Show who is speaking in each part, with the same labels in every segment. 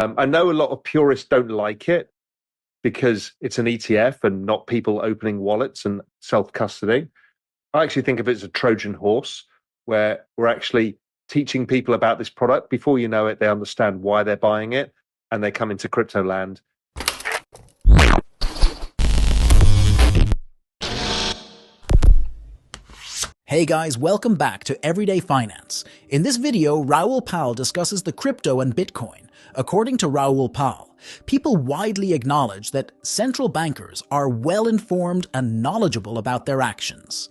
Speaker 1: I know a lot of purists don't like it because it's an ETF and not people opening wallets and self-custodying. I actually think of it as a Trojan horse, where we're actually teaching people about this product. Before you know it, they understand why they're buying it, and they come into crypto land.
Speaker 2: Hey guys, welcome back to Everyday Finance. In this video, Raoul Pal discusses the crypto and Bitcoin. According to Raoul Pal, people widely acknowledge that central bankers are well-informed and knowledgeable about their actions.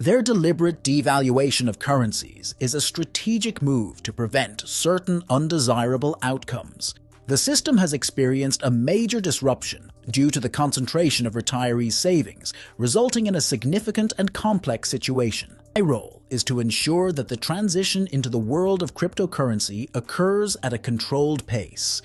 Speaker 2: Their deliberate devaluation of currencies is a strategic move to prevent certain undesirable outcomes. The system has experienced a major disruption due to the concentration of retirees' savings, resulting in a significant and complex situation. My role is to ensure that the transition into the world of cryptocurrency occurs at a controlled pace.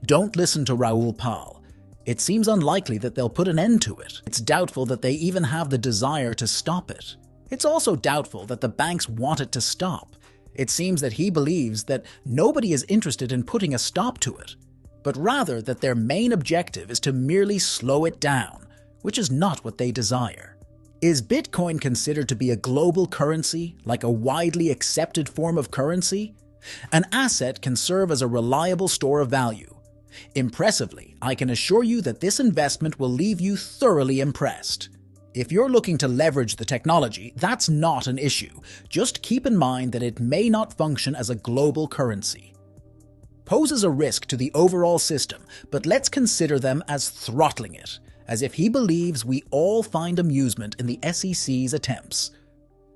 Speaker 2: Don't listen to Raoul Pal. It seems unlikely that they'll put an end to it. It's doubtful that they even have the desire to stop it. It's also doubtful that the banks want it to stop. It seems that he believes that nobody is interested in putting a stop to it, but rather that their main objective is to merely slow it down, which is not what they desire. Is Bitcoin considered to be a global currency, like a widely accepted form of currency? An asset can serve as a reliable store of value. Impressively, I can assure you that this investment will leave you thoroughly impressed. If you're looking to leverage the technology, that's not an issue. Just keep in mind that it may not function as a global currency. Poses a risk to the overall system, but let's consider them as throttling it, as if he believes we all find amusement in the SEC's attempts.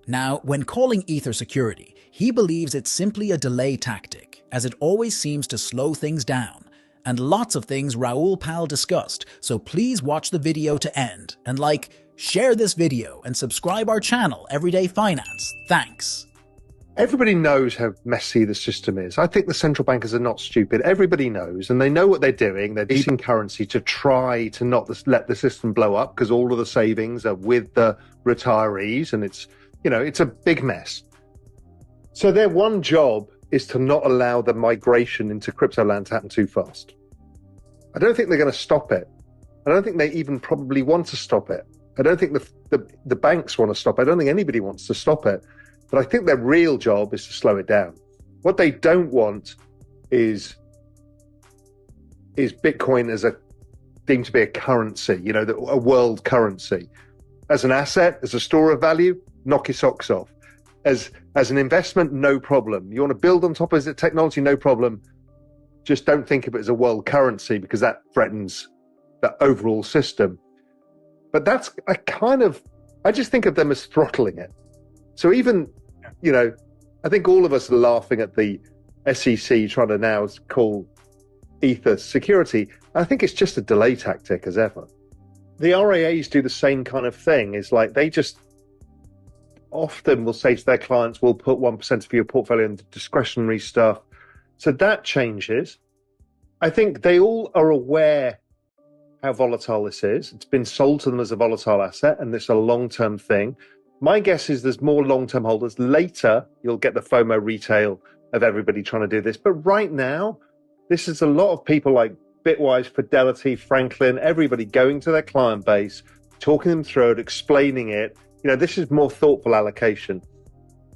Speaker 2: Now, when calling Ether security, he believes it's simply a delay tactic, as it always seems to slow things down, and lots of things Raoul Pal discussed, so please watch the video to end, and share this video, and subscribe our channel, Everyday Finance. Thanks.
Speaker 1: Everybody knows how messy the system is. I think the central bankers are not stupid. Everybody knows, and they know what they're doing. They're using currency to try to not let the system blow up because all of the savings are with the retirees, and it's a big mess. So their one job is to not allow the migration into crypto land to happen too fast. I don't think they're going to stop it. I don't think they even probably want to stop it. I don't think the banks want to stop it. I don't think anybody wants to stop it. But I think their real job is to slow it down. What they don't want is Bitcoin as deemed to be a currency, a world currency. As an asset, as a store of value, knock your socks off. As an investment, no problem. You want to build on top of it, technology, no problem. Just don't think of it as a world currency because that threatens the overall system. But I just think of them as throttling it. So even, I think all of us are laughing at the SEC trying to now call Ether security. I think it's just a delay tactic as ever. The RIAs do the same kind of thing. It's like they just often will say to their clients, we'll put 1% of your portfolio into discretionary stuff. So that changes. I think they all are aware how volatile this is. It's been sold to them as a volatile asset, and it's a long-term thing. My guess is there's more long-term holders. Later, you'll get the FOMO retail of everybody trying to do this. But right now, this is a lot of people like Bitwise, Fidelity, Franklin, everybody going to their client base, talking them through it, explaining it. This is more thoughtful allocation.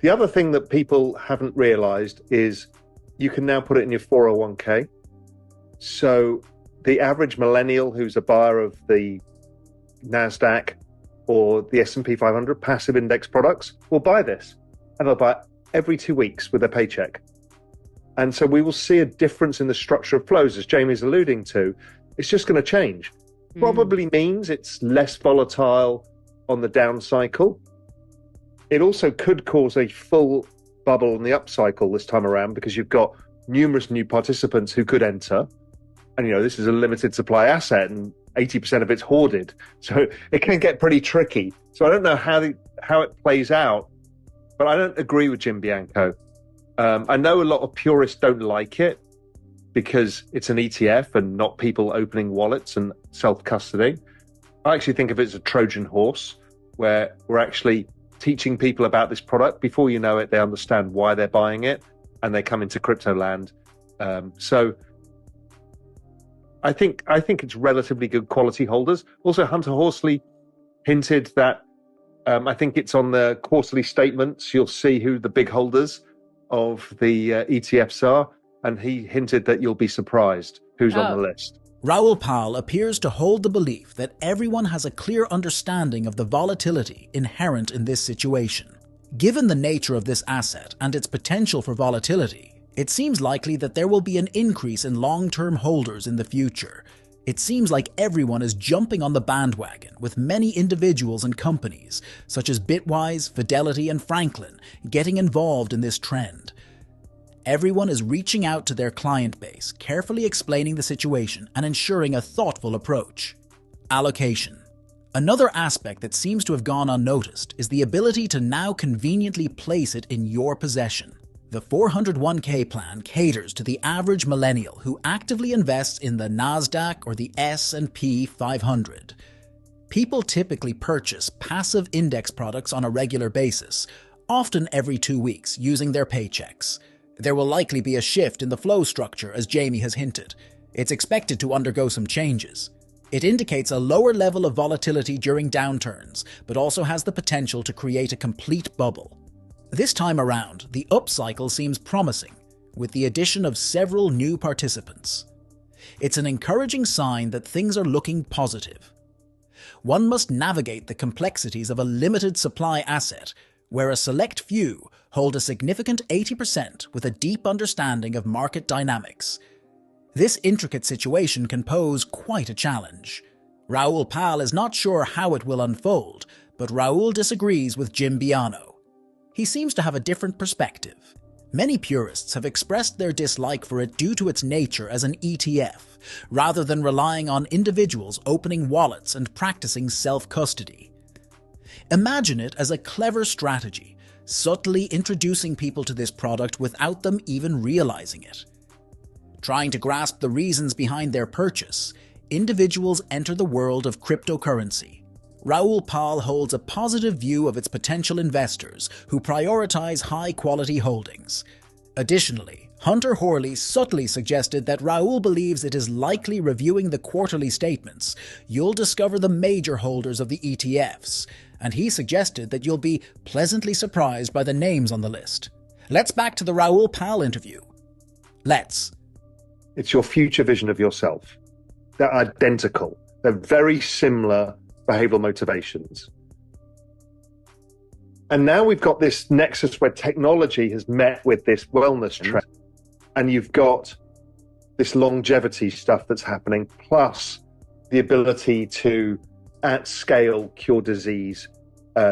Speaker 1: The other thing that people haven't realized is you can now put it in your 401k. So the average millennial who's a buyer of the NASDAQ or the S&P 500 passive index products will buy this, and they'll buy it every 2 weeks with their paycheck. And so we will see a difference in the structure of flows, as Jamie's alluding to. It's just going to change. Probably means it's less volatile on the down cycle. It also could cause a full bubble on the up cycle this time around because you've got numerous new participants who could enter. And, this is a limited supply asset and 80% of it's hoarded. So it can get pretty tricky. So I don't know how it plays out, but I don't agree with Jim Bianco. I know a lot of purists don't like it because it's an ETF and not people opening wallets and self-custodying. I actually think of it as a Trojan horse, where we're actually teaching people about this product. Before you know it, they understand why they're buying it, and they come into crypto land. So I think it's relatively good quality holders. Also, Hunter Horsley hinted that I think it's on the quarterly statements. You'll see who the big holders of the ETFs are, and he hinted that you'll be surprised who's on the list.
Speaker 2: Raoul Pal appears to hold the belief that everyone has a clear understanding of the volatility inherent in this situation. Given the nature of this asset and its potential for volatility, it seems likely that there will be an increase in long-term holders in the future. It seems like everyone is jumping on the bandwagon, with many individuals and companies, such as Bitwise, Fidelity, and Franklin, getting involved in this trend. Everyone is reaching out to their client base, carefully explaining the situation and ensuring a thoughtful approach. Allocation. Another aspect that seems to have gone unnoticed is the ability to now conveniently place it in your possession. The 401k plan caters to the average millennial who actively invests in the Nasdaq or the S&P 500. People typically purchase passive index products on a regular basis, often every 2 weeks, using their paychecks. There will likely be a shift in the flow structure, as Jamie has hinted. It's expected to undergo some changes. It indicates a lower level of volatility during downturns, but also has the potential to create a complete bubble. This time around, the upcycle seems promising, with the addition of several new participants. It's an encouraging sign that things are looking positive. One must navigate the complexities of a limited supply asset, where a select few hold a significant 80% with a deep understanding of market dynamics. This intricate situation can pose quite a challenge. Raoul Pal is not sure how it will unfold, but Raoul disagrees with Jim Biano. He seems to have a different perspective. Many purists have expressed their dislike for it due to its nature as an ETF, rather than relying on individuals opening wallets and practicing self-custody. Imagine it as a clever strategy, subtly introducing people to this product without them even realizing it. Trying to grasp the reasons behind their purchase, individuals enter the world of cryptocurrency. Raoul Pal holds a positive view of its potential investors who prioritize high-quality holdings. Additionally, Hunter Horsley subtly suggested that Raoul believes it is likely reviewing the quarterly statements, you'll discover the major holders of the ETFs, and he suggested that you'll be pleasantly surprised by the names on the list. Let's back to the Raoul Pal interview. Let's.
Speaker 1: It's your future vision of yourself. They're identical. They're very similar behavioral motivations. And now we've got this nexus where technology has met with this wellness trend. And you've got this longevity stuff that's happening, plus the ability to, at scale, cure disease,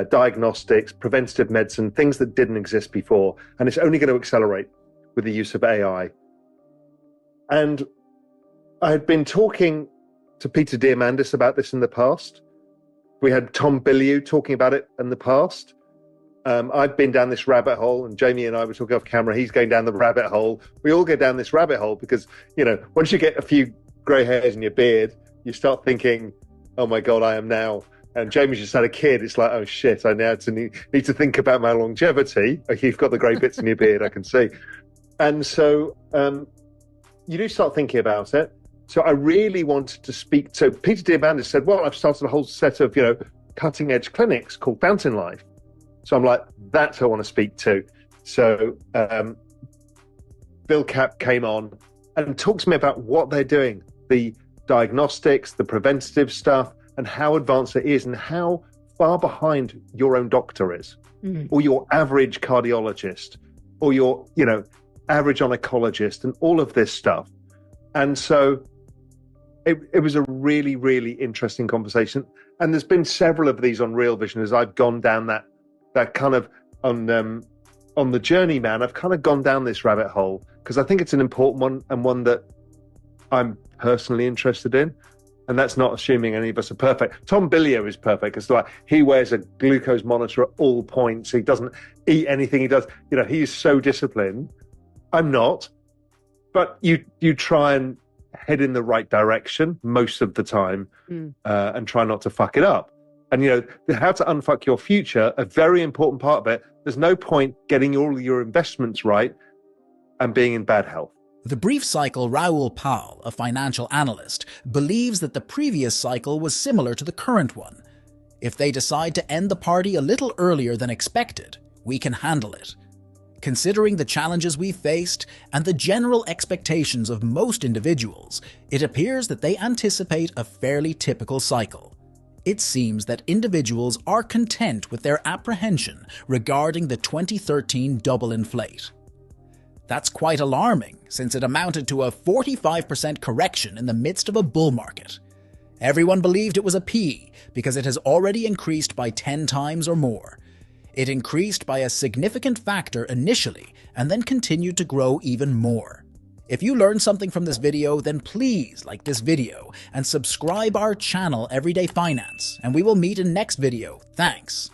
Speaker 1: diagnostics, preventative medicine, things that didn't exist before. And it's only going to accelerate with the use of AI. And I had been talking to Peter Diamandis about this in the past. We had Tom Bilyeu talking about it in the past. I've been down this rabbit hole, and Jamie and I were talking off camera. He's going down the rabbit hole. We all go down this rabbit hole because, once you get a few grey hairs in your beard, you start thinking, oh my God, I am now. And Jamie's just had a kid. It's like, oh shit, I now need to think about my longevity. Okay, you've got the grey bits in your beard, I can see. And so you do start thinking about it. So I really wanted to speak. So Peter Diamandis said, well, I've started a whole set of, cutting edge clinics called Fountain Life. So I'm like, that's who I want to speak to. So Bill Kapp came on and talked to me about what they're doing, the diagnostics, the preventative stuff, and how advanced it is and how far behind your own doctor is, or your average cardiologist, or your, average oncologist, and all of this stuff. And so it was a really, really interesting conversation. And there's been several of these on Real Vision as I've gone down that kind of on the journey, man. I've kind of gone down this rabbit hole because I think it's an important one and one that I'm personally interested in. And that's not assuming any of us are perfect. Tom Bilyeu is perfect. It's like he wears a glucose monitor at all points. He doesn't eat anything. He does, he is so disciplined. I'm not. But you try and head in the right direction most of the time and try not to fuck it up. And, how to unfuck your future, a very important part of it. There's no point getting all your investments right and being in bad health.
Speaker 2: The brief cycle Raoul Pal, a financial analyst, believes that the previous cycle was similar to the current one. If they decide to end the party a little earlier than expected, we can handle it. Considering the challenges we faced and the general expectations of most individuals, it appears that they anticipate a fairly typical cycle. It seems that individuals are content with their apprehension regarding the 2013 double inflate. That's quite alarming, since it amounted to a 45% correction in the midst of a bull market. Everyone believed it was a P because it has already increased by 10 times or more. It increased by a significant factor initially and then continued to grow even more. If you learned something from this video, then please like this video and subscribe our channel Everyday Finance, and we will meet in next video. Thanks.